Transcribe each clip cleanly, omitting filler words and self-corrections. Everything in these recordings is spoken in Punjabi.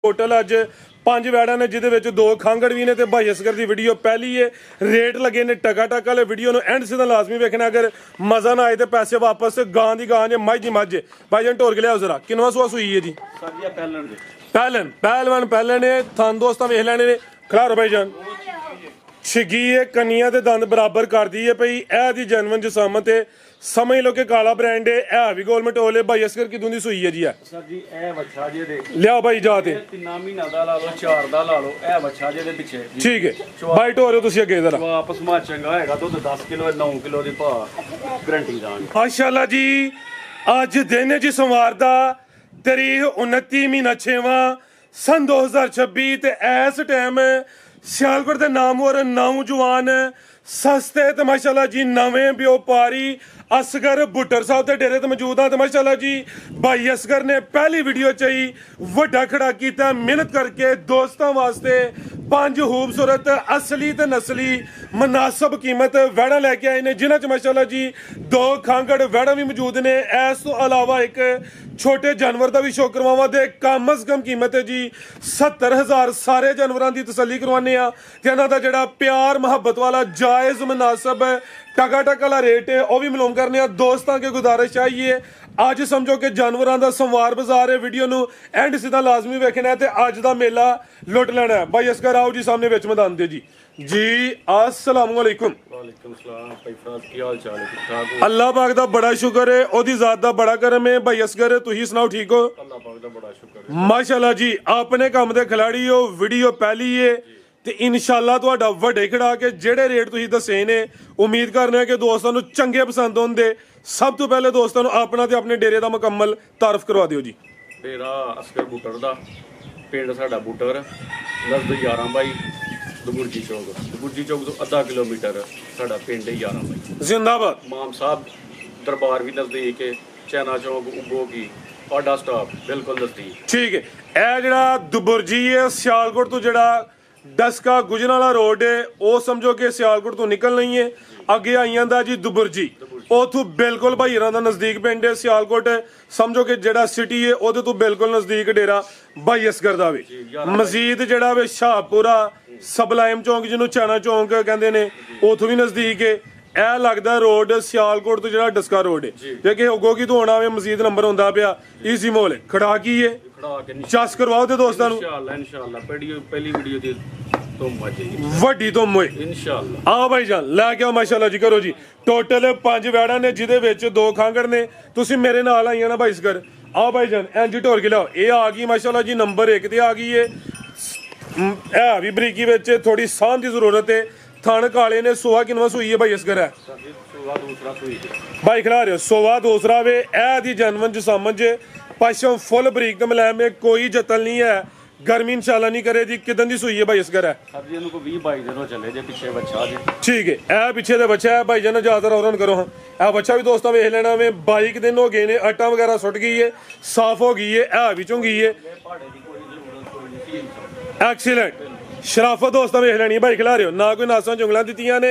टोटल अज 5 वैड़ा ने जिहदे विच 2 खांगड़ भी ने ते भाई असगर दी वीडियो पहली है। रेट लगे ने टका वाले वीडियो नूं एंड सीधा लाजमी वेखना। अगर मजा ना आए तो पैसे वापस। गां दी गां जे मझ दी मझ। भाई जान टोर के लियाओ जरा। किनवा सुआ सुई है जी? पहलवान पहलन ने थान दोस्तां वेख लैणे ने। खड़ारो भाई जान छिगी है कन्निया ते दंद बराबर कर दी है पई। ए दी जनवन जसामत है, समझ लो कि काला ब्रांड है भी गवर्नमेंट ओले। भाई असकर की दूंदी सुई है जी है सर जी ए बच्चा जे दे लियाओ भाई जाते 3 महीना दा ला लो 4 दा ला लो ए बच्चा जे दे पिछे ठीक है। भाई टोरे तुसी अगे जरा वापस मा चंगा हैगा दुध 10 किलो 9 किलो दी भा गारंटी दान माशाल्लाह जी। अज दिन जी सोमवार दा तारीख 29 महीना 6वां सन 2026 ते इस टाइम सियालकोट दे नामवर नौजवान सस्ते ते माशाल्लाह जी नवें व्यापारी असगर बुट्टर साहब के डेरे ते मौजूद हाँ। तो माशाल्लाह जी भाई असगर ने पहली वीडियो च ही वड्डा खड़ा किया मेहनत करके दोस्तों वास्ते 5 खूबसूरत असली ते नस्ली मुनासब कीमत वैड़ा लैके आए ने, जिन्हां च माशाल्लाह जी 2 खांगड़ वैड़ा भी मौजूद ने। इस तो अलावा एक छोटे जानवर का भी शो करवावा दे कम अज कम कीमत है जी 70,000। सारे जानवरों की तसली करवाने इन्हां दा जिहड़ा प्यार मुहब्बत वाला जायज़ मुनासब टका वाला रेट है वह भी मालूम करने। दोस्तों की गुजारिश चाहिए अज समझो कि जानवरों का संवार बाजार है। वीडियो नूं एंड सीधा लाजमी वेखना है तो अज का मेला लुट लेना है। भाई असकर आओ जी सामने विच मैदान दे जी। जी अस्सलाम वालेकुम। वालेकुम सलाम भाई फराज की हाल चाल है? ठीक ठाक हो? अल्लाह पाक दा बड़ा शुक्र है, ओदी जात दा बड़ा करम है। भाई असगर तुही सुनाओ ठीक हो? अल्लाह पाक दा बड़ा शुक्र है माशाल्लाह जी अपने काम दे खिलाड़ी हो। वीडियो पहली है ਤੇ ਇਨਸ਼ਾਅੱਲਾ ਤੁਹਾਡਾ ਵੱਡੇ ਖੜਾ ਕੇ ਜਿਹੜੇ ਰੇਟ ਤੁਸੀਂ ਦੱਸੇ ਨੇ ਉਮੀਦ ਕਰਨੇ ਆ ਕਿ ਦੋਸਤਾਂ ਨੂੰ ਚੰਗੇ ਪਸੰਦ ਹੋਣਦੇ। ਸਭ ਤੋਂ ਪਹਿਲੇ ਦੋਸਤਾਂ ਨੂੰ ਆਪਣਾ ਤੇ ਆਪਣੇ ਡੇਰੇ ਦਾ ਮੁਕੰਮਲ ਤਾਰਫ ਕਰਵਾ ਦਿਓ ਜੀ। ਡੇਰਾ ਅਸਕਰ ਬੁੱਟਰ ਦਾ ਪਿੰਡ ਸਾਡਾ ਬੁੱਟਰ ਨਜ਼ਦੀਕ 11 ਬਾਈ ਦਬੁਰਜੀ ਚੌਕ ਤੋਂ ਅੱਧਾ ਕਿਲੋਮੀਟਰ ਸਾਡਾ ਪਿੰਡ ਹੈ 11 ਬਾਈ। ਜ਼ਿੰਦਾਬਾਦ। ਮਾਮ ਸਾਹਿਬ ਦਰਬਾਰ ਵੀ ਨਜ਼ਦੀਕ ਹੈ, ਚੈਨਾ ਚੌਕ ਉਗੋ ਕੀ ਆਡਾ ਸਟਾਪ ਬਿਲਕੁਲ ਨਜ਼ਦੀਕ। ਠੀਕ ਹੈ। ਇਹ ਜਿਹੜਾ ਦੁਬੁਰਜੀ ਹੈ ਸਿਆਲਕੋਟ ਤੋਂ ਜਿਹੜਾ डस्का गुजराला रोड है वो समझो कि सियालकोट तो निकलना ही है। अगे आई जाता जी दुबुरजी उथों बिल्कुल भाई का नज़दीक पिंड है। सियालकोट समझो कि जेड़ा सिटी है वो तो बिल्कुल नज़दीक डेरा भाई असगर दा वे। मजीद जेड़ा वे शाहपुरा सबलाइम चौंक जिन्होंने चाना चौंक कहते हैं उथों भी नज़दीक है। ਇਹ ਲੱਗਦਾ ਰੋਡ ਸਿਆਲਕੋਟ ਤੋਂ ਜਿਹੜਾ ਡਸਕਾ ਰੋਡ ਹੈ ਜੇ ਕਿ ਉਗੋਗੀ ਤੋਂ ਆਉਣਾ ਹੋਵੇ ਮਜ਼ੀਦ ਨੰਬਰ ਹੁੰਦਾ ਪਿਆ ਈਜ਼ੀ ਮੋਲ ਖੜਾ ਕੀ ਹੈ ਚਸ ਕਰਵਾਓ ਤੇ ਦੋਸਤਾਂ ਨੂੰ ਇਨਸ਼ਾਅੱਲਾ ਪਹਿਲੀ ਵੀਡੀਓ ਦੀ ਤੁਮ ਮਜੇ ਵੱਡੀ ਤੁਮ ਹੋਏ ਇਨਸ਼ਾਅੱਲਾ। ਆ ਭਾਈ ਜਾਨ ਲੈ ਕੇ ਆਓ ਮਾਸ਼ਾਅੱਲਾ ਜੀ ਕਰੋ ਜੀ। ਟੋਟਲ 5 ਵੈੜਾਂ ਨੇ ਜਿਹਦੇ ਵਿੱਚ 2 ਖਾਂਗੜ ਨੇ। ਤੁਸੀਂ ਮੇਰੇ ਨਾਲ ਆਈਆਂ ਨਾ ਭਾਈ ਸਕਰ ਆਓ ਭਾਈ ਜਾਨ ਇੰਜ ਢੋਰ ਕੇ ਲਿਆਓ। ਇਹ ਆ ਗਈ ਮਾਸ਼ਾਅੱਲਾ ਜੀ ਨੰਬਰ 1 ਤੇ ਆ ਗਈ ਹੈ। ਇਹ ਵੀ ਬਰੀਕੀ ਵਿੱਚ ਥੋੜੀ ਸਾਂਝ ਦੀ ਜ਼ਰੂਰਤ ਹੈ। थान काले ने सोवा किनवा सुई है भाई असगर है भाई खिला रहे हो सोवा दूसरा वे ए दी जनवन जो समझ पशम फुल बरीक ते मुलायम में कोई जतन नहीं है। गर्मी इंशाल्लाह नहीं करे जी। किदन दी सुई है भाई असगर है? सर जी इनको 20-22 दिन हो चले जे पीछे बच्चा जी। ठीक है ए पीछे दे बच्चा है भाई जान ज्यादा रौरन करो। हाँ ए बच्चा भी दोस्तों वेख लेना में 22 दिन हो गए ने। आटा वगैरह सुट गई है, साफ हो गई है, ए भी चुंगी है। एक्सीलेंट शराफत दोस्तों वेख लेनी भाई खिला रहे हो ना कोई नासा जुंगल दी ने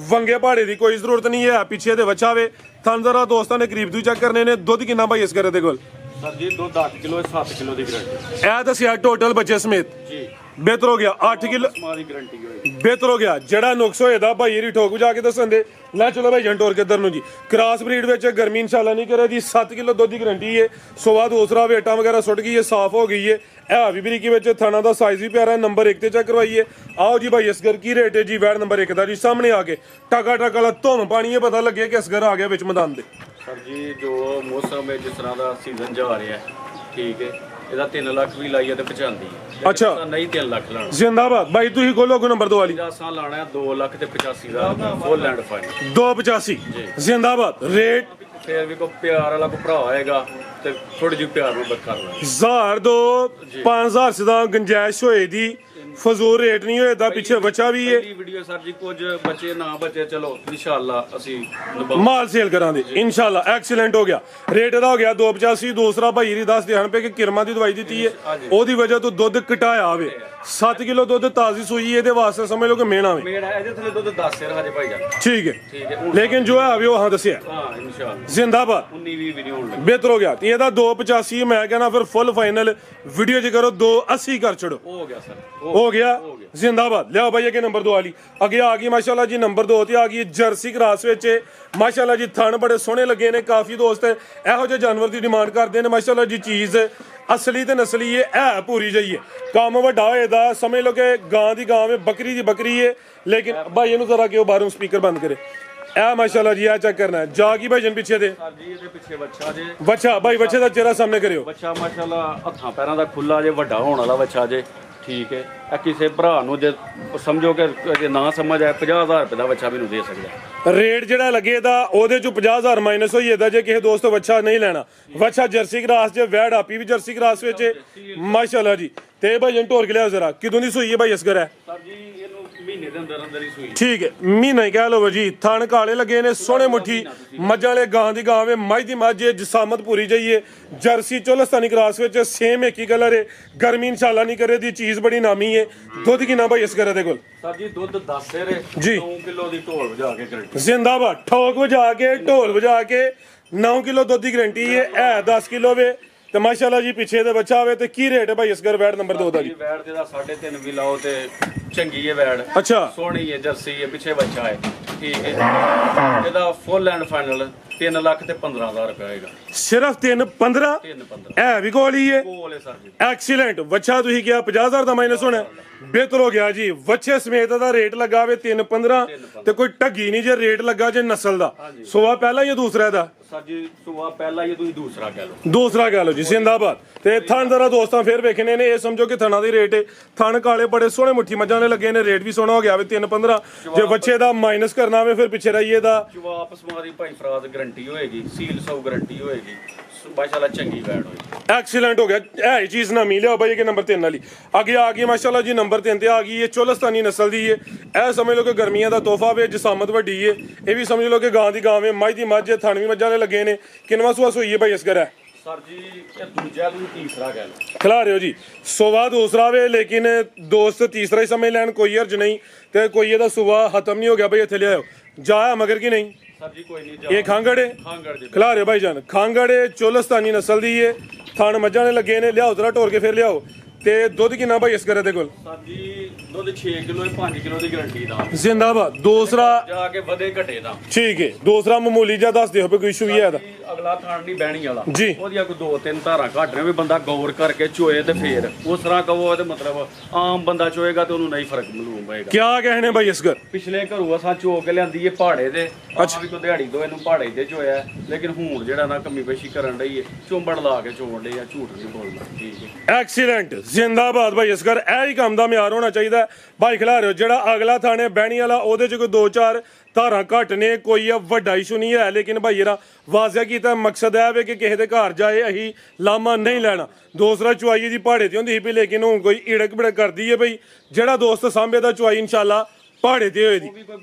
वंगे पहाड़े की कोई जरूरत नहीं है। पीछे दे बच्चा वे थन जरा दोस्तों ने करीब चेक करने ने। दुध कितना भाई इस करे कोल? सर जी दुध 8 किलो 7 किलो की गारंटी ए दसिया टोटल बच्चे समेत जी बेहतर हो गया 8 किलो गारंटी बेहतर हो गया। जड़ा नुक्स होएदा भाई री ठोक जाके दसन दे लै चलो भाई जंटोर के इधर जी। क्रॉस ब्रीड में गर्मी इंशाल्लाह नहीं करे जी। 7 किलो दुध की गारंटी है। सोवा दूसरा वेटा वगैरह सुट गई है, साफ हो गई है। है भी बरीकी में थाना का साइज भी प्यारा है। नंबर 1 ते चेक करवाइए। आओ जी भाई असगर की रेट है जी वैट नंबर 1 का जी सामने आके टका वाला धुम पानी है पता लगे कि असगर आ गया बिच मैदान दे। सर जी जो मौसम है जिस तरह का सीजन जा रहा है ठीक है ਇਹਦਾ 3 ਲੱਖ ਵੀ ਲਾਈਏ ਤੇ 95 ਅੱਛਾ ਨਹੀਂ 3 ਲੱਖ ਲਾਣਾ। ਜ਼ਿੰਦਾਬਾਦ ਭਾਈ ਤੁਸੀਂ ਖੋਲੋ ਕੋ ਨੰਬਰ 2 ਵਾਲੀ ਅਸਾਂ ਲਾਣਾ 2 ਲੱਖ ਤੇ 85 ਦਾ ਫੁੱਲ ਐਂਡ ਫਾਈਨਲ 285 ਜ਼ਿੰਦਾਬਾਦ ਰੇਟ। ਫਿਰ ਵੀ ਕੋ ਪਿਆਰ ਵਾਲਾ ਕੋ ਭਰਾ ਆਏਗਾ ਤੇ ਥੋੜੀ ਜਿਹੀ ਪਿਆਰ ਨੂੰ ਬਰਕਰਾਰ ਲਾਂਗੇ। 1000 ਦੋ 5000 ਸਦਾ ਗੁੰਜਾਇਸ਼ ਹੋਏ ਦੀ ਫਜ਼ੂਲ ਰੇਟ ਨਹੀਂ ਹੋਏਦਾ। ਪਿੱਛੇ ਬੱਚਾ ਵੀ ਹੈ। ਵੀਡੀਓ ਸਰ ਜੀ ਕੁਝ ਬੱਚੇ ਨਾ ਬੱਚੇ ਚਲੋ ਇਨਸ਼ਾਅੱਲਾ ਅਸੀਂ ਮਾਲ ਸੇਲ ਕਰਾਂਗੇ ਇਨਸ਼ਾਅੱਲਾ। ਐਕਸੀਲੈਂਟ ਹੋ ਗਿਆ ਰੇਟ ਇਹਦਾ ਹੋ ਗਿਆ 285। ਦੂਸਰਾ ਭਾਈ ਦੀ ਦੱਸ ਦੇਣ ਪਏ ਕਿ ਕਿਰਮਾ ਦੀ ਦਵਾਈ ਦਿੱਤੀ ਹੈ ਉਹਦੀ ਵਜ੍ਹਾ ਤੋਂ ਦੁੱਧ ਘਟਾਇਆ ਹੋਵੇ। 7 ਕਿਲੋ ਦੁੱਧ ਤਾਜ਼ੀ ਸੂਈ ਇਹਦੇ ਵਾਸਤੇ ਸਮਝ ਲਓ ਕਿ ਮੇਣਾ ਵੇ ਮੇਰਾ ਇਹਦੇ ਥੱਲੇ ਦੁੱਧ 10 ਸਿਰ ਹਜੇ ਭਾਈ ਜਾਨ। ਠੀਕ ਠੀਕ ਹੈ ਹੈ ਲੇਕਿਨ ਜੋ ਹੈ ਉਹ ਹਾਂ ਦੱਸਿਆ ਹਾਂ ਇਨਸ਼ਾਅੱਲਾ ਜ਼ਿੰਦਾਬਾਦ 19 20 ਵੀ ਨਹੀਂ ਹੋਣ ਲੱਗੇ। ਬਿਹਤਰ ਹੋ ਗਿਆ ਤੇ ਇਹਦਾ 285 ਮੈਂ ਕਹਿੰਦਾ ਫਿਰ ਫੁੱਲ ਫਾਈਨਲ ਵੀਡੀਓ 'ਚ ਕਰੋ 280 ਕਰ ਛੜੋ ਹੋ ਗਿਆ ਸਰ ਹੋ ਗਿਆ ਜ਼ਿੰਦਾਬਾਦ ਲਿਆਓ ਭਾਈ ਅੱਗੇ ਨੰਬਰ 2 ਵਾਲੀ ਅੱਗੇ ਆ ਗਈ ਮਾਸ਼ਾਅੱਲਾ ਜੀ ਨੰਬਰ 2 ਤੇ ਆ ਗਈ ਜਰਸੀ ਕ੍ਰਾਸ ਵਿੱਚ ਮਾਸ਼ਾਅੱਲਾ ਜੀ ਥਣ ਬੜੇ ਸੋਹਣੇ ਲੱਗੇ ਨੇ ਕਾਫੀ ਦੋਸਤ ਇਹੋ ਜਿਹੇ ਜਾਨਵਰ ਦੀ ਡਿਮਾਂਡ ਕਰਦੇ ਨੇ ਮਾਸ਼ਾਅੱਲਾ ਜੀ ਚੀਜ਼ ਅਸਲੀ ਤੇ ਨਸਲੀ ਹੈ ਪੂਰੀ ਜਈ ਹੈ ਕੰਮ ਵੱਡਾ ਹੋਏ ਦਾ ਸਮਝ ਲਓ ਕਿ ਗਾਂ ਦੀ ਗਾਂ ਹੈ ਬੱਕਰੀ ਦੀ ਬੱਕਰੀ ਹੈ ਲੇਕਿਨ ਭਾਈ ਇਹਨੂੰ ਜ਼ਰਾ ਕਿ ਉਹ ਬਾਹਰੋਂ ਸਪੀਕਰ ਬੰਦ ਕਰੇ ਇਹ ਮਾਸ਼ਾਅੱਲਾ ਜੀ ਇਹ ਚੈੱਕ ਕਰਨਾ ਹੈ ਜਾ ਕੀ ਭਾਈ ਜਨ ਪਿੱਛੇ ਦੇ ਸਰ ਜੀ ਇਹਦੇ ਪਿੱਛੇ ਬੱਚਾ ਜੇ ਬੱਚਾ ਭਾਈ ਬੱਚੇ ਦਾ ਚਿਹਰਾ ਸਾਹਮਣੇ ਕਰਿਓ ਬੱਚਾ ਮਾਸ਼ਾਅੱਲਾ ਹੱਥਾਂ ਪੈਰਾਂ ਦਾ ਖੁੱਲਾ ਜੇ ਵੱਡਾ ਹੋਣ ਵਾਲਾ ਬੱਚਾ ਜੇ ਠੀਕ ਹੈ ਇਹ ਕਿਸੇ ਭਰਾ ਨੂੰ ਜੇ ਸਮਝੋ ਕਿ ਜੇ ਨਾ ਸਮਝ ਆਏ 50000 ਰੁਪਏ ਦਾ ਬੱਚਾ ਮੈਨੂੰ ਦੇ ਸਕਦਾ ਰੇਟ ਜਿਹੜਾ ਲੱਗੇ ਦਾ ਉਹਦੇ ਚੋਂ 50000 ਮਾਈਨਸ ਹੋਈ ਇਹਦਾ ਜੇ ਕਿਸੇ ਦੋਸਤ ਬੱਚਾ ਨਹੀਂ ਲੈਣਾ ਬੱਚਾ ਜਰਸੀ ਕ੍ਰਾਸ ਜੇ ਵੈੜ ਆਪੀ ਵੀ ਜਰਸੀ ਕ੍ਰਾਸ ਵਿੱਚ ਮਾਸ਼ਾਅੱਲਾ ਜੀ ਤੇ ਭਾਈ ਜਨ ਢੋਰ ਕੇ ਲਿਆਓ ਜ਼ਰਾ ਕਿਦੋਂ ਦੀ ਸੂਈ ਹੈ ਭਾਈ ਅਸਗਰ ਹੈ ਸਰ ਜੀ ਇਹਨੂੰ ਮਹੀਨੇ ਦੇ ਅੰਦਰ ਅੰਦਰ ਹੀ ਸੂਈ ਠੀਕ ਹੈ ਮਹੀਨਾ ਹੀ ਕਹਿ ਲਓ ਜੀ ਥਣ ਕਾਲੇ ਲੱਗੇ ਨੇ ਸੋਹਣੇ ਮੁੱਠੀ ਮੱਝਾਂ ਵਾਲੇ ਗਾਂ ਦੀ ਗਾਂ ਵੇ ਮੱਝ ਦੀ ਮੱਝ ਹੈ ਜਸਾਮਤ ਪੂਰੀ ਜਾਈਏ ਜਰਸੀ ਚੋਲਸਤਾਨੀ ਕ੍ਰਾਸ ਵਿੱਚ ਸੇਮ ਇੱਕ ਹੀ ਕਲਰ ਹੈ ਗਰਮੀ ਇਨਸ਼ਾਅੱਲਾ ਨਹੀਂ ਕਰੇ ਦੀ ਚੀਜ਼ ਬੜੀ ਨਾਮੀ ਹੈ ਦੁੱਧ ਕਿੰਨਾ ਭਾਈ ਅਸਗਰ ਦੇ ਕੋਲ ਸਰ ਜੀ ਦੁੱਧ 10 ਸਿਰ ਜੀ 9 ਕਿਲੋ ਦੀ ਢੋਲ ਵਜਾ ਕੇ ਗਰੰਟੀ ਜ਼ਿੰਦਾਬਾਦ ਠੋਕ ਵਜਾ ਕੇ ਢੋਲ ਵਜਾ ਕੇ 9 ਕਿਲੋ ਦੁੱਧ ਦੀ ਗਰੰਟੀ ਹੈ ਇਹ 10 ਕਿਲੋ ਵੇ ਤੇ ਮਾਸ਼ਾਅੱਲਾ ਜੀ ਪਿੱਛੇ ਦੇ ਬੱਚਾ ਹੋਵੇ ਤੇ ਕੀ ਰੇਟ ਹੈ ਭਾਈ ਅਸਗਰ ਵੈੜ ਨੰਬਰ 2 ਦਾ ਜੀ ਵੈੜ ਦੇ ਦਾ 3.5 ਵੀ ਲਾਓ ਤੇ ਚੰਗੀ ਹੈ ਵੈੜ ਅੱਛਾ ਸੋਹਣੀ ਹੈ ਜਰਸੀ ਹੈ ਪਿੱਛੇ ਬੱਚਾ ਹੈ ਠੀਕ ਹੈ ਇਹਦਾ ਫੁੱਲ ਐਂਡ ਫਾਈਨਲ 3 ਲੱਖ ਤੇ 15000 ਰੁਪਏ ਹੋਏਗਾ ਸਿਰਫ 3-15 3-15 ਇਹ ਵੀ ਕੋਲ ਹੀ ਹੈ ਕੋਲ ਹੈ ਸਰ ਜੀ ਐਕਸੀਲੈਂਟ ਵੱਛਾ ਤੁਸੀਂ ਕਿਹਾ 50000 ਦਾ ਮਾਈਨਸ ਹੋਣਾ ਬਿਹਤਰ ਹੋ ਗਿਆ ਜੀ ਵੱਛੇ ਸਮੇਤ ਦਾ ਰੇਟ ਲੱਗਾ ਵੇ 3-15 ਤੇ ਕੋਈ ਢੱਗੀ ਨਹੀਂ ਜੇ ਰੇਟ ਲੱਗਾ ਜੇ ਨਸਲ ਦਾ ਸੋਆ ਪਹਿਲਾ ਜਾਂ ਦੂਸਰਾ ਦਾ ਸਰ ਜੀ ਸੁਆ ਪਹਿਲਾ ਹੀ ਤੁਸੀਂ ਦੂਸਰਾ ਕਹਿ ਲਓ ਦੂਸਰਾ ਕਹਿ ਲਓ ਜੀ ਜ਼ਿੰਦਾਬਾਦ ਤੇ ਥਣ ਜ਼ਰਾ ਦੋਸਤਾਂ ਫੇਰ ਵੇਖਣੇ ਨੇ ਇਹ ਸਮਝੋ ਕਿ ਥਣਾ ਦੀ ਰੇਟ ਥਣ ਕਾਲੇ ਬੜੇ ਸੋਹਣੇ ਮੁੱਠੀ ਮੱਝਾਂ ਦੇ ਲੱਗੇ ਨੇ ਰੇਟ ਵੀ ਸੋਹਣਾ ਹੋ ਗਿਆ ਵੇ 3-15 ਜੇ ਬੱਚੇ ਦਾ ਮਾਈਨਸ ਕਰਨਾ ਵੇ ਫਿਰ ਪਿੱਛੇ ਰਹੀਏ ਦਾ ਜਵਾਬ ਸਮਾਰੀ ਭਾਈ ਫਰਾਦ ਗਾਰੰਟੀ ਹੋਏਗੀ ਸੀਲ 100 ਗਾਰੰਟੀ ਹੋਏਗੀ ਮਾਸ਼ਾਅੱਲਾ ਚੰਗੀ ਵੈੜ ਹੋਏਗੀ ਐਕਸੀਲੈਂਟ ਹੋ ਗਿਆ ਇਹ ਹੀ ਚੀਜ਼ ਨਾ ਮਿਲਿਆ ਬਾਈ ਕਿ ਨੰਬਰ 3 ਵਾਲੀ ਅੱਗੇ ਆ ਗਈ ਮਾਸ਼ਾਅੱਲਾ ਜੀ ਨੰਬਰ 3 ਤੇ ਆ ਗਈ ਇਹ ਚੋਲਸਤਾਨੀ ਨਸਲ ਦੀ ਹੈ ਇਹ ਸਮਝ ਲਓ ਕਿ ਗਰਮੀਆਂ ਦਾ ਤੋਹਫਾ ਵੇ ਜਸਾਮਤ ਵੱਡੀ ਹੈ ਇਹ ਵੀ ਸਮਝ ਲਓ ਕਿ ਗਾਂ ਦੀ ਗਾਂ ਵੇ ਮੱਝ ਦੀ ਮੱਝ ਥਣ ਵੀ ਮੱਝਾਂ ਦੇ ਲੱਗੇ ਨੇ ਕਿੰਨਵਾਂ ਸੂਆ ਸੋਈ ਹੈ ਭਾਈ ਅਸਗਰ ਹੈ ਸਰ ਜੀ ਇਹ ਦੂਜਾ ਤੁਸੀਂ ਤੀਸਰਾ ਕਹਿ ਲਓ ਖਿਲਾ ਰਹੇ ਹੋ ਜੀ ਸੁਬਾ ਦੂਸਰਾ ਵੇ ਲੇਕਿਨ ਦੋਸਤ ਤੀਸਰਾ ਹੀ ਸਮਝ ਲੈਣ ਕੋਈ ਹਰਜ ਨਹੀਂ ਤੇ ਕੋਈ ਇਹਦਾ ਸੁਬਾ ਖਤਮ ਨਹੀਂ ਹੋ ਗਿਆ ਭਾਈ ਇੱਥੇ ਲਿਆਓ ਜਾਇਆ ਮਗਰ ਕੀ ਨਹੀਂ ਸਰ ਜੀ ਕੋਈ ਨਹੀਂ ਇਹ ਖਾਂਗੜ ਹੈ ਖਾਂਗੜ ਜੀ ਖਿਲਾ ਰਹੇ ਹੋ ਭਾਈ ਜਾਨ ਖਾਂਗੜ ਹੈ ਚੋਲਸਤਾਨੀ ਨਸਲ ਦੀ ਹੈ ਥਣ ਮੱਝਾਂ ਨੇ ਲੱਗੇ ਨੇ ਲਿਆਓ ਜ਼ਰਾ ਢੋਰ ਕੇ ਫਿਰ ਲਿਆਓ ਤੇ ਦੁੱਧ ਕਿੰਨਾ ਭਾਈ ਅਸਗਰ ਦੇ ਕੋਲ ਸਰ ਜੀ ਦੁੱਧ 6 ਕਿਲੋ 5 ਕਿਲੋ ਦੀ ਗਾਰੰਟੀ ਦਾ ਜ਼ਿੰਦਾਬਾਦ ਦੂਸਰਾ ਜਾ ਕੇ ਵਧੇ ਘਟੇ ਦਾ ਠੀਕ ਹੈ ਦੂਸਰਾ ਮਾਮੂਲੀ ਜਿਹਾ ਦੱਸ ਦਿਓ ਕੋਈ ਇਸ਼ੂ ਵੀ ਹੈ ਇਹਦਾ ਜੀ, ਅਗਲਾ ਥਾਣ ਨਹੀਂ ਬਹਿਣੀ ਵਾਲਾ ਜੀ। ਉਹਦੀਆਂ ਕੋਈ 2-3 ਧਾਰਾਂ ਘੱਟ ਨੇ ਵੀ ਬੰਦਾ ਗੌਰ ਕਰਕੇ ਚੋਏ ਤੇ ਫੇਰ ਉਸ ਤਰ੍ਹਾਂ ਕਹੋ ਤੇ ਮਤਲਬ ਆਮ ਬੰਦਾ ਚੋਏਗਾ ਤੇ ਉਹਨੂੰ ਨਹੀਂ ਫਰਕ ਮਾਲੂਮ ਹੋਏਗਾ ਕਿਆ ਕਹਿਣੇ ਭਾਈ ਅਸਗਰ ਪਿਛਲੇ ਘਰੋਂ ਅਸਾਂ ਚੋ ਕੇ ਲਿਆਂਦੀ ਏ ਪਹਾੜੇ ਦੇ ਅੱਛਾ ਵੀ ਕੋਈ ਦਿਹਾੜੀ ਦੋ ਇਹਨੂੰ ਪਹਾੜੇ ਤੇ ਚੋਇਆ ਲੇਕਿਨ ਹੁਣ ਜਿਹੜਾ ਨਾ ਕਮੀ ਪੇਸ਼ੀ ਕਰਨ ਡਈ ਏ ਚੁੰਬੜ ਲਾ ਕੇ ਚੋਣ ਡਈ ਆ ਝੂਠ ਨਹੀਂ ਬੋਲਣਾ ਠੀਕ ਹੈ ਐਕਸੀਲੈਂਟ ਜ਼ਿੰਦਾਬਾਦ ਭਾਈ ਅਸਗਰ ਇਹ ਹੀ ਕੰਮ ਦਾ ਮਿਆਰ ਹੋਣਾ ਚਾਹੀਦਾ ਹੈ। ਭਾਈ ਖਿਲਾ ਰਹੇ ਹੋ ਜਿਹੜਾ ਅਗਲਾ ਥਾਣੇ ਬਹਿਣੀ ਵਾਲਾ ਉਹਦੇ ਚ ਕੋਈ 2-4 ਧਾਰਾਂ ਘੱਟ ਨੇ ਕੋਈ ਆ ਵੱਡਾ ਇਸ਼ੂ ਨਹੀਂ ਹੈ ਲੇਕਿਨ ਭਾਈ ਇਹਦਾ ਵਾਜ਼ਿਆ ਕੀਤਾ ਮਕਸਦ ਹੈ ਵੇ ਕਿ ਕਿਸੇ ਦੇ ਘਰ ਜਾਏ ਅਸੀਂ ਲਾਮਾ ਨਹੀਂ ਲੈਣਾ ਦੂਸਰਾ ਚੁਆਈ ਦੀ ਪਹਾੜੇ ਤੇ ਹੁੰਦੀ ਸੀ ਵੀ ਲੇਕਿਨ ਹੁਣ ਕੋਈ ਈੜਕ ਬਿੜਕ ਕਰਦੀ ਹੈ ਭਈ ਜਿਹੜਾ ਦੋਸਤ ਸਾਂਭੇ ਦਾ ਚੁਆਈ ਇਨਸ਼ਾਅੱਲਾ ਪਹਾੜੇ ਤੇ ਹੋਏ ਦੀ ਉਹ ਵੀ ਕੋਈ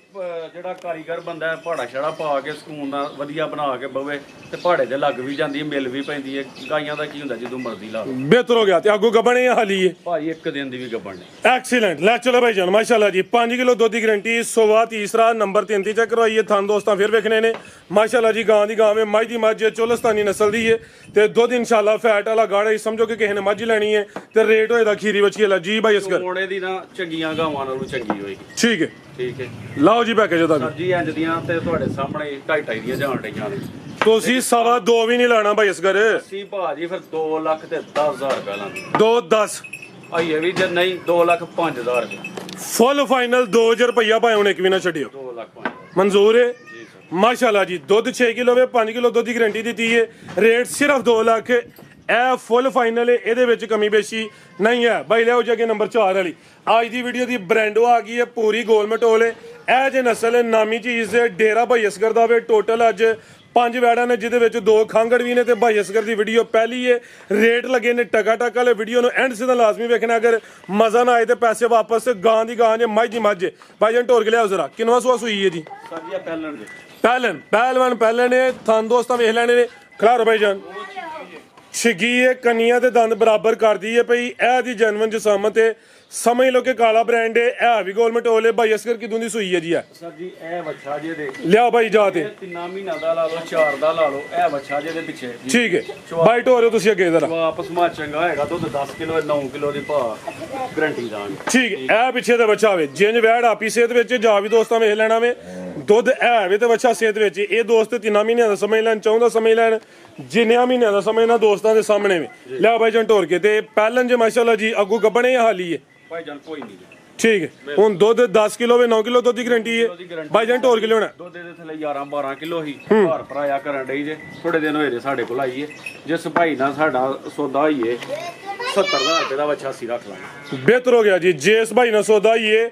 ਜਿਹੜਾ ਕਾਰੀਗਰ ਬੰਦਾ ਹੈ ਪਹਾੜਾ ਛੜਾ ਪਾ ਕੇ ਸਕੂਨ ਨਾਲ ਵਧੀਆ ਬਣਾ ਕੇ ਬਵੇ ਤੇ ਪਹਾੜੇ ਤੇ ਲੱਗ ਵੀ ਜਾਂਦੀ ਹੈ ਮਿਲ ਵੀ ਪੈਂਦੀ ਹੈ ਗਾਈਆਂ ਦਾ ਕੀ ਹੁੰਦਾ ਜਦੋਂ ਮਰਜ਼ੀ ਲਾ ਲਓ ਬਿਹਤਰ ਹੋ ਗਿਆ ਤੇ ਅੱਗੋਂ ਗੱਬਣੇ ਹਾਲੀ ਹੈ ਭਾਈ ਇੱਕ ਦਿਨ ਦੀ ਵੀ ਗੱਬਣ ਨੇ ਐਕਸੀਲੈਂਟ ਲੈ ਚਲੋ ਭਾਈ ਜਾਨ ਮਾਸ਼ਾਅੱਲਾ ਜੀ 5 ਕਿਲੋ ਦੁੱਧ ਦੀ ਗਰੰਟੀ ਸੋਵਾ ਤੀਸਰਾ ਨੰਬਰ 3 ਤੇ ਚੈੱਕ ਕਰਵਾਈਏ ਥਣ ਦੋਸਤਾਂ ਫਿਰ ਵੇਖਣੇ ਨੇ ਮਾਸ਼ਾਅੱਲਾ ਜੀ ਗਾਂ ਦੀ ਗਾਂ ਵੇ ਮੱਝ ਦੀ ਮੱਝ ਚੋਲਸਤਾਨੀ ਨਸਲ ਦੀ ਹੈ ਤੇ ਦੁੱਧ ਇਨਸ਼ਾਅੱਲਾ ਫੈਟ ਵਾਲਾ ਗਾੜਾ ਹੀ ਸਮਝੋ ਕਿ ਕਿਸੇ ਨੇ ਮੱਝ ਲੈਣੀ ਹੈ ਤੇ ਰੇਟ ਹੋਏਦਾ ਖੀਰੀ ਬੱਚੀ ਵਾਲਾ ਜੀ ਭਾਈ ਅਸਗਰ ਮੋੜੇ ਦੀ ਨਾ ਚੰਗੀਆਂ ਗਾਵਾਂ ਨਾਲੋਂ ਚੰਗੀ ਹੋਏਗੀ ਠੀਕ ਹੈ ਠੀਕ ਹੈ ਲਓ ਜੀ ਪੈਕੇਜ ਉਹਦਾ ਵੀ ਸਰ ਜੀ ਇੰਜ ਦੀਆਂ ਤੇ ਤੁਹਾਡੇ ਸਾਹਮਣੇ 2.5 ਦੀਆਂ ਜਾਣ ਡਈਆਂ ਨੇ ਤੁਸੀਂ 2.5 ਵੀ ਨਹੀਂ ਲਾਣਾ ਭਾਈ ਅਸਗਰ ਸੀ ਭਾਜੀ ਫਿਰ 2 ਲੱਖ ਤੇ 10,000 ਰੁਪਏ ਲਾਂਗੇ 2-10 ਆਈ ਇਹ ਵੀ ਜੇ ਨਹੀਂ 2 ਲੱਖ 5,000 ਰੁਪਏ ਫੁੱਲ ਫਾਈਨਲ 2000 ਰੁਪਇਆ ਭਾਵੇਂ ਹੁਣ ਇੱਕ ਵੀ ਨਾ ਛੱਡਿਓ 2 ਲੱਖ 5,000 ਮਨਜ਼ੂਰ ਹੈ ਜੀ ਸਰ ਮਾਸ਼ਾਅੱਲਾ ਜੀ ਦੁੱਧ 6 ਕਿਲੋ ਵੇ 5 ਕਿਲੋ ਦੁੱਧ ਦੀ ਗਰੰਟੀ ਦਿੱਤੀ ਹੈ ਰੇਟ ਸਿਰਫ 2 ਲੱਖ ਇਹ ਫੁੱਲ ਫਾਈਨਲ ਹੈ ਇਹਦੇ ਵਿੱਚ ਕਮੀ ਬੇਸ਼ੀ ਨਹੀਂ ਹੈ ਬਾਈ ਲਿਆਓ ਜਗੇ ਨੰਬਰ 4 ਵਾਲੀ ਅੱਜ ਦੀ ਵੀਡੀਓ ਦੀ ਬ੍ਰਾਂਡੋ ਆ ਗਈ ਹੈ ਪੂਰੀ ਗੋਲ ਮਟੋਲ ਹੈ ਇਹ ਜੇ ਨਸਲ ਹੈ ਨਾਮੀ ਚੀਜ਼ ਹੈ ਡੇਰਾ ਭਾਈ ਅਸਗਰ ਦਾ ਵੇ ਟੋਟਲ ਅੱਜ 5 ਵੈੜਾਂ ਨੇ ਜਿਹਦੇ ਵਿੱਚ 2 ਖਾਂਗੜ ਵੀ ਨੇ ਤੇ ਭਾਈ ਅਸਗਰ ਦੀ ਵੀਡੀਓ ਪਹਿਲੀ ਹੈ ਰੇਟ ਲੱਗੇ ਨੇ ਟਕਾ ਟਕ ਵਾਲੇ ਵੀਡੀਓ ਨੂੰ ਐਂਡ ਸਿੱਧਾ ਲਾਜ਼ਮੀ ਵੇਖਣਾ ਅਗਰ ਮਜ਼ਾ ਨਾ ਆਏ ਤੇ ਪੈਸੇ ਵਾਪਸ ਗਾਂ ਦੀ ਗਾਂ ਜੇ ਮੱਝ ਦੀ ਮੱਝ ਭਾਈ ਜਨ ਢੋਰ ਕੇ ਲਿਆਓ ਜ਼ਰਾ ਕਿੰਨਵਾਂ ਸੂਆ ਸੂਈ ਹੈ ਜੀ ਸਰ ਜੀ ਆ ਪਹਿਲਣ ਜੀ ਪਹਿਲਵਾਨ ਨੇ ਥਾਂ ਦੋਸਤਾਂ ਵੇਖ ਲੈਣੇ ਨੇ ਖਿਲਾਰੋ ਭਾਈ ਜਾਨ ਛਿਗੀ ਏ ਕੰਨੀਆਂ ਤੇ ਦੰਦ ਬਰਾਬਰ ਕਰਦੀ ਏ ਭਈ ਇਹ ਦੀ ਜਨਮਨ ਜਸਾਮਤ ਏ ਸਮਝ ਲਓ ਕਿ ਕਾਲਾ ਬ੍ਰਾਂਡ ਏ ਇਹ ਵੀ ਗੋਲਮੈਂਟ ਹੋਲੇ ਭਾਈ ਅਸਕਰ ਕਿਦੋਂ ਦੀ ਸੂਈ ਹੈ ਜੀ ਸਰ ਜੀ ਇਹ ਵੱਛਾ ਜੇ ਦੇ ਲਿਆ ਭਾਈ ਜਾ ਤੇ 3 ਮਹੀਨਾ ਦਾ ਲਾ ਲਓ 4 ਦਾ ਲਾ ਲਓ ਇਹ ਵੱਛਾ ਜੇ ਦੇ ਪਿੱਛੇ ਠੀਕ ਹੈ ਬਾਈਟ ਹੋ ਰਹੇ ਹੋ ਤੁਸੀਂ ਅੱਗੇ ਜ਼ਰਾ ਵਾਪਸ ਮਾ ਚੰਗਾ ਹੈਗਾ ਦੁੱਧ 10 ਕਿਲੋ 9 ਕਿਲੋ ਦੀ ਭਾ ਗਰੰਟੀ ਦਾਂਗੇ ਠੀਕ ਹੈ ਇਹ ਪਿੱਛੇ ਤੇ ਬੱਚਾ ਵੇ ਜਿੰਜ ਵੈੜ ਆਪੀ ਸਿਹਤ ਵਿੱਚ ਜਾ ਵੀ ਦੋਸਤਾਂ ਵੇਖ ਲੈਣਾ ਵੇ ਦੁੱਧ ਇਹ ਵੇ ਤੇ ਬੱਚਾ ਸਿਹਤ ਵਿੱਚ ਇਹ ਦੋਸਤ 3 ਮਹੀਨਿਆਂ ਦਾ ਸਮਝ ਲੈਣ ਚਾਹੁੰਦਾ ਸਮਝ ਲੈਣ ਜਿੰਨਿਆਂ ਮਹੀਨਿਆਂ ਦਾ ਸਮਝਣਾ ਦੋਸਤਾਂ ਦੇ ਸਾਹਮਣੇ ਵੇ ਲਿਆ ਭਾਈ ਜਨ ਢੋਰ ਕੇ ਤੇ ਪਹਿਲਨ ਜੇ ਮਾਸ਼ਾਅੱਲਾ ਜੀ ਅੱਗੂ ਗੱਬਣੇ ਹਾਲੀ ਹੈ ਭਾਈ ਜਾਨ ਕੋਈ ਨਹੀਂ ਠੀਕ ਹੈ ਹੁਣ ਦੁੱਧ 10 ਕਿਲੋ ਵੇ 9 ਕਿਲੋ ਦੁੱਧ ਦੀ ਗਰੰਟੀ ਹੈ ਭਾਈ ਜਾਨ ਢੋਰ ਕੇ ਲਿਆਉਣਾ ਦੁੱਧ ਦੇ ਥੱਲੇ 11 12 ਕਿਲੋ ਹੀ ਘਰ ਭਰਾਇਆ ਕਰਨ ਡਈ ਜੇ ਥੋੜੇ ਦਿਨ ਹੋਏ ਨੇ ਸਾਡੇ ਕੋਲ ਆਈਏ ਜਿਸ ਭਾਈ ਨਾਲ ਸਾਡਾ ਸੌਦਾ ਹੋਈਏ 70000 ਰੁਪਏ ਦਾ ਵੱਛਾ ਅਸੀਂ ਰੱਖ ਲਾਂਗੇ ਬਿਹਤਰ ਹੋ ਗਿਆ ਜੀ ਜੇਸ ਭਾਈ ਨਾਲ ਸੌਦਾ ਹੀ ਇਹ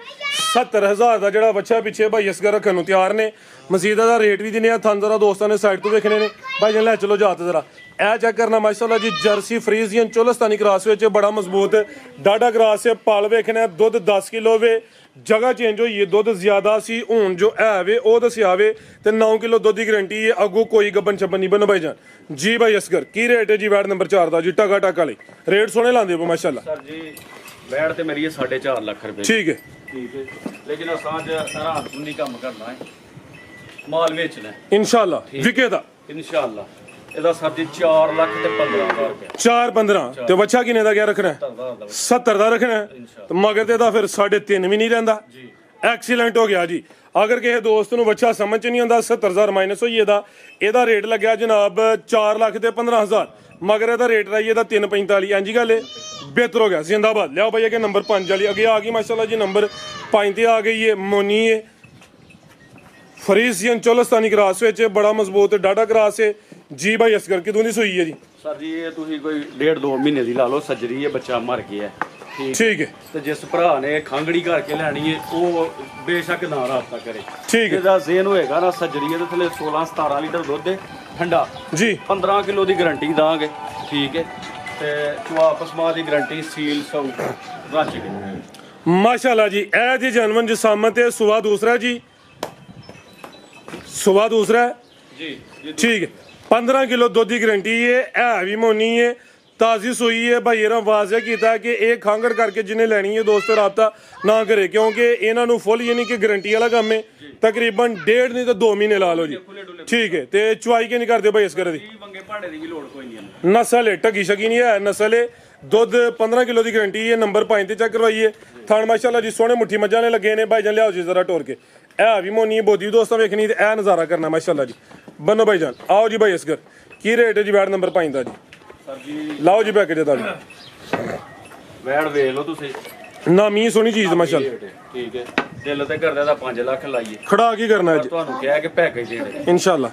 70000 ਦਾ ਜਿਹੜਾ ਬੱਚਾ ਪਿੱਛੇ ਭਾਈ ਅਸਗਰ ਰੱਖਣ ਨੂੰ ਤਿਆਰ ਨੇ ਮਸੀਦਾ ਦਾ ਰੇਟ ਵੀ ਦਿੰਨੇ ਆ ਥਾਂ ਜ਼ਰਾ ਦੋਸਤਾਂ ਨੇ ਸਾਈਡ ਤੋਂ ਦੇਖਣੇ ਨੇ ਭਾਈ ਜਨ ਲੈ ਚਲੋ ਜਾਤ ਜ਼ਰਾ ਇਹ ਚੈੱਕ ਕਰਨਾ ਮਾਸ਼ਾਅੱਲਾ ਜੀ ਜਰਸੀ ਫਰੀਜ਼ੀਅਨ ਚੋਲਸਤਾਨੀ ਕ੍ਰਾਸ ਵਿੱਚ ਬੜਾ ਮਜ਼ਬੂਤ ਡਾਡਾ ਕ੍ਰਾਸ ਹੈ ਪਲ ਵੇਖਣਾ ਦੁੱਧ 10 ਕਿਲੋ ਵੇ ਜਗ੍ਹਾ ਚੇਂਜ ਹੋਈ ਹੈ ਦੁੱਧ ਜ਼ਿਆਦਾ ਸੀ ਹੁਣ ਜੋ ਹੈ ਵੇ ਉਹ ਦੱਸਿਆ ਵੇ ਤੇ 9 ਕਿਲੋ ਦੁੱਧ ਦੀ ਗਰੰਟੀ ਹੈ ਅੱਗੋਂ ਕੋਈ ਗੱਬਨ ਛੱਬਨ ਨਹੀਂ ਬਣ ਭਾਈ ਜਾਨ ਜੀ ਭਾਈ ਅਸਗਰ ਕੀ ਰੇਟ ਹੈ ਜੀ ਵੈਟ ਨੰਬਰ 4 ਦਾ ਜੀ ਟਕਾ ਟਕਾ ਲਈ ਰੇਟ ਸੋਹਣੇ ਲਾਉਂਦੇ ਹੋ ਮਾਸ਼ਾਅੱਲਾ ਸਰ ਜੀ ਵੈੜ ਤੇ ਮੇਰੀ 4.5 ਲੱਖ ਰੁਪਏ ਠੀਕ ਹੈ ਠੀਕ ਹੈ ਲੇਕਿਨ ਅਸਾਂ ਰਾਤ ਨੂੰ ਨਹੀਂ ਕੰਮ ਕਰਨਾ ਹੈ ਮਾਲ ਵੇਚਣਾ ਹੈ ਇਨਸ਼ਾਅੱਲਾ ਵਿਕੇ ਦਾ ਇਨਸ਼ਾਅੱਲਾ ਇਹਦਾ ਸਰ ਜੀ 4 ਲੱਖ ਤੇ 15000 ਰੁਪਏ 4-15 ਤੇ ਬੱਚਾ ਕਿੰਨੇ ਦਾ ਗਿਆ ਰੱਖਣਾ 70 ਦਾ ਰੱਖਣਾ ਤੇ ਮਗਰ ਤੇ ਦਾ ਫਿਰ 3.5 ਵੀ ਨਹੀਂ ਰਹਿੰਦਾ ਜੀ ਐਕਸੀਲੈਂਟ ਹੋ ਗਿਆ ਜੀ ਅਗਰ ਕਿਸੇ ਦੋਸਤ ਨੂੰ ਬੱਚਾ ਸਮਝ ਚ ਨਹੀਂ ਆਉਂਦਾ 70000 ਮਾਈਨਸ ਹੋਈ ਇਹਦਾ ਰੇਟ ਲੱਗਿਆ ਜਨਾਬ 4 ਲੱਖ ਤੇ 15000 ਮਗਰ ਇਹਦਾ ਰੇਟ ਰਹੀ ਇਹਦਾ 345 ਇੰਜੀ ਗੱਲ ਬਿਹਤਰ ਹੋ ਗਿਆ ਜ਼ਿੰਦਾਬਾਦ ਲਿਆਓ ਭਾਈ ਅੱਗੇ ਨੰਬਰ 5 ਵਾਲੀ ਅੱਗੇ ਆ ਗਈ ਮਾਸ਼ਾਅੱਲਾ ਜੀ ਨੰਬਰ 5 ਤੇ ਆ ਗਈ ਹੈ ਮੋਨੀ ਹੈ ਫਰੀਜ਼ੀਅਨ ਚੋਲਸਤਾਨੀ ਕ੍ਰਾਸ ਵਿੱਚ ਬੜਾ ਮਜ਼ਬੂਤ ਡਾਡਾ ਕ੍ਰਾਸ ਹੈ ਜੀ ਭਾਈ ਅਸਗਰ ਕਿਦੋਂ ਦੀ ਸੂਈ ਹੈ ਜੀ ਸਰ ਜੀ ਇਹ ਤੁਸੀਂ ਕੋਈ 1.5-2 ਮਹੀਨੇ ਦੀ ਲਾ ਲਓ ਸੱਜਰੀ ਹੈ ਬੱਚਾ ਮਰ ਗਿਆ ਠੀਕ ਹੈ ਤੇ ਜਿਸ ਭਰਾ ਨੇ ਖਾਂਗੜੀ ਕਰਕੇ ਲੈਣੀ ਹੈ ਉਹ ਬੇਸ਼ੱਕ ਨਾ ਰਾਬਤਾ ਕਰੇ ਠੀਕ ਹੈ ਇਹਦਾ ਜ਼ੇਨ ਹੋਏਗਾ ਨਾ ਸੱਜਰੀ ਇਹਦੇ ਥੱਲੇ 16-17 ਲੀਟਰ ਦੁੱਧ ਹੈ ਠੰਡਾ ਜੀ 15 ਕਿਲੋ ਦੀ ਗਰੰਟੀ ਦਾਂਗੇ ਠੀਕ ਹੈ ਤੇ ਵਾਪਸ ਮਾਂ ਦੀ ਗਰੰਟੀ ਸੀਲ ਸੌ ਰੱਜ ਕੇ ਮਾਸ਼ਾਅੱਲਾ ਜੀ ਇਹ ਜੀ ਜਨਮਨ ਜਸਾਮਤ ਹੈ ਸੁਬਾ ਦੂਸਰਾ ਜੀ ਸੁਬਾ ਦੂਸਰਾ ਜੀ ਠੀਕ ਹੈ 15 ਕਿਲੋ ਦੁੱਧ ਦੀ ਗਰੰਟੀ ਹੈ ਵੀ ਮੋਨੀ ਹੈ ਤਾਜ਼ੀ ਸੂਈ ਹੈ ਭਾਈ ਇਹਨਾਂ ਵਾਜ਼ਿਆ ਕੀਤਾ ਕਿ ਇਹ ਖਾਂਗੜ ਕਰਕੇ ਜਿਹਨੇ ਲੈਣੀ ਹੈ ਦੋਸਤੋ ਰਾਬਤਾ ਨਾ ਕਰੇ ਕਿਉਂਕਿ ਇਹਨਾਂ ਨੂੰ ਫੁੱਲ ਯਾਨੀ ਕਿ ਗਰੰਟੀ ਵਾਲਾ ਕੰਮ ਹੈ ਤਕਰੀਬਨ 1.5 ਨਹੀਂ ਤਾਂ 2 ਮਹੀਨੇ ਲਾ ਲਓ ਜੀ ਠੀਕ ਹੈ ਤੇ ਚੁਆਈ ਕੇ ਨਹੀਂ ਕਰਦੇ ਭਾਈ ਇਸ ਕਰ ਦੀ ਵੰਗੇ ਭਾੜੇ ਦੀ ਵੀ ਲੋੜ ਕੋਈ ਨਹੀਂ ਨਸਲ ਹੈ ਢੱਗੀ ਸ਼ਕੀ ਨਹੀਂ ਹੈ ਨਸਲ ਹੈ ਦੁੱਧ 15 ਕਿਲੋ ਦੀ ਗਰੰਟੀ ਹੈ ਨੰਬਰ 5 ਤੇ ਚੈੱਕ ਕਰਵਾਈਏ ਥਾਣ ਮਾਸ਼ਾਅੱਲਾ ਜੀ ਸੋਹਣੇ ਮੁੱਠੀ ਮੱਝਾਂ ਨੇ ਲੱਗੇ ਨੇ ਭਾਈ ਜਾਨ ਲਿਆਓ ਜੀ ਜ਼ਰਾ ਟੋਰ ਕੇ ਇਹ ਵੀ ਮੋਨੀ ਬੋਦੀ ਦੋਸਤਾਂ ਵੇਖਣੀ ਤੇ ਇਹ ਨਜ਼ਾਰਾ ਕਰਨਾ ਮਾਸ਼ਾਅੱਲਾ ਜੀ ਬੰਨੋ ਭਾਈ ਜਾਨ ਆਓ ਜੀ ਭਾਈ ਅਸਗਰ ਕੀ ਰੇਟ ਹੈ ਜੀ ਵੈਟ ਨੰਬਰ 5 ਦਾ ਜੀ ਸਰ ਜੀ ਲਾਓ ਜੀ ਪੈਕੇਜ ਦਾ ਜੀ ਵੈੜ ਵੇਖ ਲਓ ਤੁਸੀਂ ਨਾਮੀ ਸੋਹਣੀ ਚੀਜ਼ ਮਾਸ਼ਾਅੱਲਾ ਠੀਕ ਹੈ ਦਿਲ ਤੇ ਕਰਦੇ ਦਾ 5 ਲੱਖ ਲਾਈਏ ਖੜਾ ਕੀ ਕਰਨਾ ਹੈ ਜੀ ਤੁਹਾਨੂੰ ਕਿਹਾ ਕਿ ਪੈਕੇਜ ਦੇਣੇ ਇਨਸ਼ਾਅੱਲਾ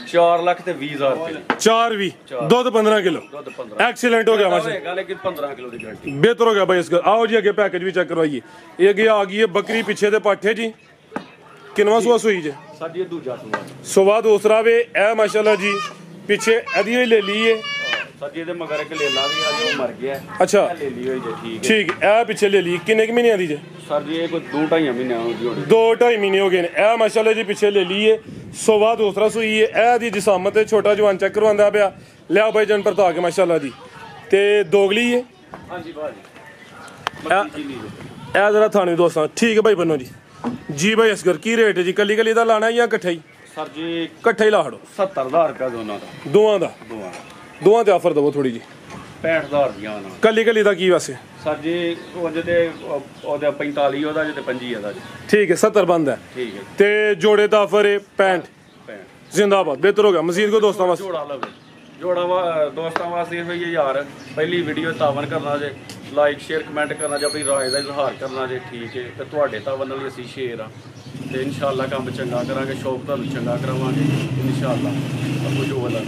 4 ਲੱਖ ਤੇ 20000 ਰੁਪਏ 4 ਵੀ ਦੁੱਧ 15 ਕਿਲੋ ਦੁੱਧ 15 ਐਕਸੀਲੈਂਟ ਹੋ ਗਿਆ ਮਾਸ਼ਾਅੱਲਾ ਹੋਏਗਾ ਲੇਕਿਨ 15 ਕਿਲੋ ਦੀ ਗਰੰਟੀ ਬਿਹਤਰ ਹੋ ਗਿਆ ਭਾਈ ਇਸ ਗੱਲ ਆਓ ਜੀ ਅੱਗੇ ਪੈਕੇਜ ਵੀ ਚੈੱਕ ਕਰਵਾਈਏ ਇਹ ਅੱਗੇ ਆ ਗਈ ਹੈ ਬੱਕਰੀ ਪਿੱਛੇ ਦੇ ਪਾਠੇ ਜੀ ਕਿੰਨਵਾਂ ਸੂਆ ਸੂਈ ਜੇ ਸਰ ਜੀ ਇਹ ਦੂਜਾ ਸੂਆ ਸੁਬਾ ਦੂਸਰਾ ਵੇ ਇਹ ਮਾਸ਼ਾਅੱਲਾ ਜੀ ਪਿੱਛੇ ਇਹਦੀ ਹੋਈ ਲੈ ਲਈ ਏ ਸਰ ਜੀ ਇਹਦੇ ਮਗਰ ਇੱਕ ਲੇਲਾ ਵੀ ਆ ਜੋ ਮਰ ਗਿਆ ਅੱਛਾ ਲੈ ਲਈ ਹੋਈ ਜੇ ਠੀਕ ਹੈ ਠੀਕ ਇਹ ਪਿੱਛੇ ਲੈ ਲਈ ਕਿੰਨੇ ਕੁ ਮਹੀਨਿਆਂ ਦੀ ਜੇ ਸਰ ਜੀ ਇਹ ਕੋਈ 2-2.5 ਮਹੀਨਿਆਂ ਦੀ ਹੋਣੀ 2-2.5 ਮਹੀਨੇ ਹੋ ਗਏ ਨੇ ਇਹ ਮਾਸ਼ਾਅੱਲਾ ਜੀ ਪਿੱਛੇ ਲੈ ਲਈ ਏ ਸੁਬਾ ਦੂਸਰਾ ਸੂਈ ਏ ਇਹ ਦੀ ਜਿਸਾਮਤ ਤੇ ਛੋਟਾ ਜਵਾਨ ਚੈੱਕ ਕਰਵਾਉਂਦਾ ਪਿਆ ਲਿਆ ਭਾਈ ਜਨ ਪਰਤਾ ਕੇ ਮਾਸ਼ਾਅੱਲਾ ਜੀ ਤੇ ਦੋਗਲੀ ਏ ਹਾਂਜੀ ਬਾਜੀ ਇਹ ਜਰਾ ਥਾਣੇ ਦੋਸਤਾਂ ਠੀਕ ਹੈ ਭਾਈ ਬੰਨੋ ਜੀ ਜੀ ਭਾਈ ਅਸਗਰ ਕੀ ਰੇਟ ਹੈ ਜੀ ਕੱਲੀ ਕੱਲੀ ਦਾ ਲਾਣਾ ਜਾਂ ਇਕੱਠਾ ਹੀ ਸਰ ਜੀ ਇਕੱਠਾ ਹੀ ਲਾ ਹੜੋ 70000 ਰੁਪਏ ਦੋਨਾਂ ਦਾ ਦੋਵਾਂ ਦੋਵਾਂ ਤੇ ਆਫਰ ਦਵੋ ਥੋੜੀ ਜੀ 65000 ਦੀਆਂ ਨਾਲ ਕੱਲੀ ਕੱਲੀ ਦਾ ਕੀ ਵਾਸੇ ਸਰ ਜੀ ਉਹ ਜਿਹਦੇ ਉਹਦਾ 45 ਉਹਦਾ ਜਿਹਦੇ 25 ਉਹਦਾ ਜੀ ਠੀਕ ਹੈ 70 ਬੰਦ ਹੈ ਠੀਕ ਹੈ ਤੇ ਜੋੜੇ ਦਾ ਆਫਰ ਹੈ 65 ਜ਼ਿੰਦਾਬਾਦ ਬਿਹਤਰ ਹੋ ਗਿਆ ਮਜ਼ੀਦ ਕੋ ਦੋਸਤਾਂ ਵਾਸਤੇ ਜੋੜਾ ਲਵੇ ਜੋੜਾ ਦੋਸਤਾਂ ਵਾਸਤੇ ਹੋਈ ਹੈ ਯਾਰ ਪਹਿਲੀ ਵੀਡੀਓ ਤਾਵਨ ਕਰਨਾ ਜੇ ਲਾਈਕ ਸ਼ੇਅਰ ਕਮੈਂਟ ਕਰਨਾ ਜਾਂ ਆਪਣੀ ਰਾਏ ਦਾ ਇਜ਼ਹਾਰ ਕਰਨਾ ਜੇ ਠੀਕ ਹੈ ਤੇ ਤੁਹਾਡੇ ਤਾਵਨ ਨਾਲ ਅਸੀਂ ਸ਼ੇਅਰ ਆ ਤੇ ਇਨਸ਼ਾਅੱਲਾ ਕੰਮ ਚੰਗਾ ਕਰਾਂਗੇ ਸ਼ੌਕ ਤੁਹਾਨੂੰ ਚੰਗਾ ਕਰਾਵਾਂਗੇ ਇਨਸ਼ਾਅੱਲਾ ਆਪੋ ਜੋ ਵਾਲਾ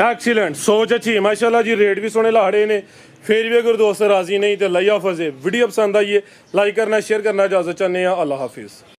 ਐਕਸੀਲੈਂਟ ਸੋਚ ਅੱਛੀ ਮਾਸ਼ਾਅੱਲਾ ਜੀ ਰੇਟ ਵੀ ਸੋਹਣੇ ਲਾੜੇ ਨੇ ਫਿਰ ਵੀ ਅਗਰ ਦੋਸਤ ਰਾਜ਼ੀ ਨਹੀਂ ਤੇ ਲਈ ਹਾਫਿਜ਼ ਵੀਡੀਓ ਪਸੰਦ ਆਈਏ ਲਾਈਕ ਕਰਨਾ ਸ਼ੇਅਰ ਕਰਨਾ ਇਜਾਜ਼ਤ ਚਾਹੁੰਦੇ ਆ ਅੱਲਾਹ ਹਾਫਿਜ਼